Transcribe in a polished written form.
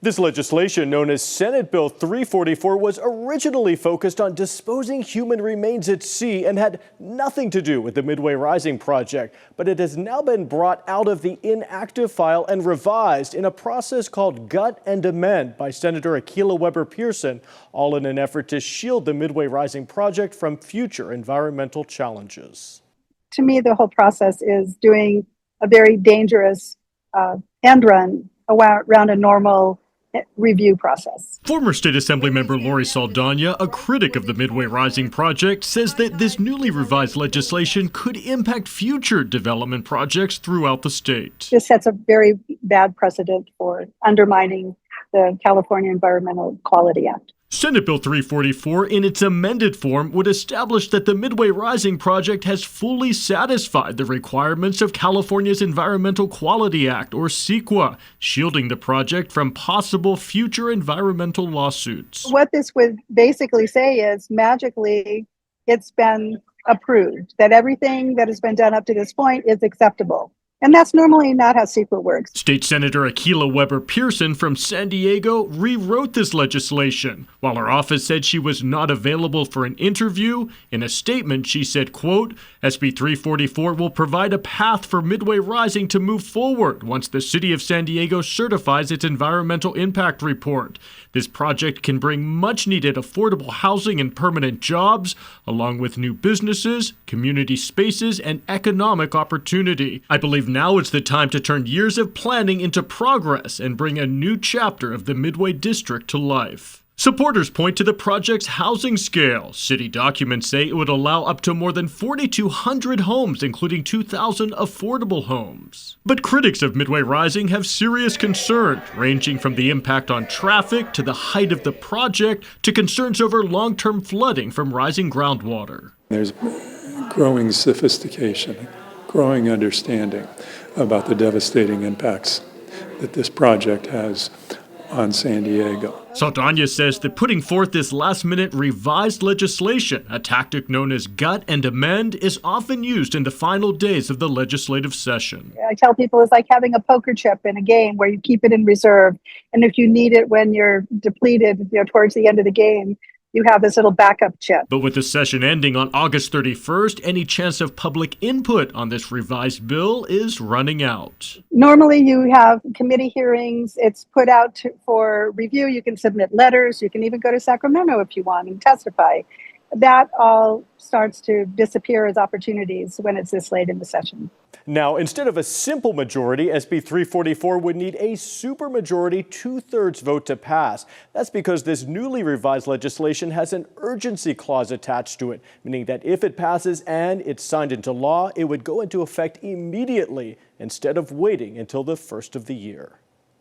This legislation, known as Senate Bill 344, was originally focused on disposing human remains at sea and had nothing to do with the Midway Rising project. But it has now been brought out of the inactive file and revised in a process called Gut and Amend by Senator Akilah Weber-Pearson, all in an effort to shield the Midway Rising project from future environmental challenges. To me, the whole process is doing a very dangerous end run around a normal review process. Former State Assembly member Lori Saldana, a critic of the Midway Rising project, says that this newly revised legislation could impact future development projects throughout the state. This sets a very bad precedent for undermining the California Environmental Quality Act. Senate Bill 344, in its amended form, would establish that the Midway Rising project has fully satisfied the requirements of California's Environmental Quality Act, or CEQA, shielding the project from possible future environmental lawsuits. What this would basically say is, magically, it's been approved, that everything that has been done up to this point is acceptable. And that's normally not how CEQA works. State Senator Akilah Weber-Pearson from San Diego rewrote this legislation. While her office said she was not available for an interview, in a statement she said, quote, SB 344 will provide a path for Midway Rising to move forward once the city of San Diego certifies its environmental impact report. This project can bring much-needed affordable housing and permanent jobs, along with new businesses, community spaces, and economic opportunity. I believe now is the time to turn years of planning into progress and bring a new chapter of the Midway District to life. Supporters point to the project's housing scale. City documents say it would allow up to more than 4,200 homes, including 2,000 affordable homes. But critics of Midway Rising have serious concerns, ranging from the impact on traffic to the height of the project to concerns over long-term flooding from rising groundwater. There's growing sophistication, growing understanding about the devastating impacts that this project has on San Diego. Saldana says that putting forth this last-minute revised legislation, a tactic known as Gut and Amend, is often used in the final days of the legislative session. I tell people it's like having a poker chip in a game where you keep it in reserve, and if you need it when you're depleted, towards the end of the game, you have this little backup chip. But with the session ending on August 31st, any chance of public input on this revised bill is running out. Normally you have committee hearings, it's put out for review, you can submit letters, you can even go to Sacramento if you want and testify. That all starts to disappear as opportunities when it's this late in the session. Now, instead of a simple majority, SB 344 would need a supermajority 2/3 vote to pass. That's because this newly revised legislation has an urgency clause attached to it, meaning that if it passes and it's signed into law, it would go into effect immediately instead of waiting until the first of the year.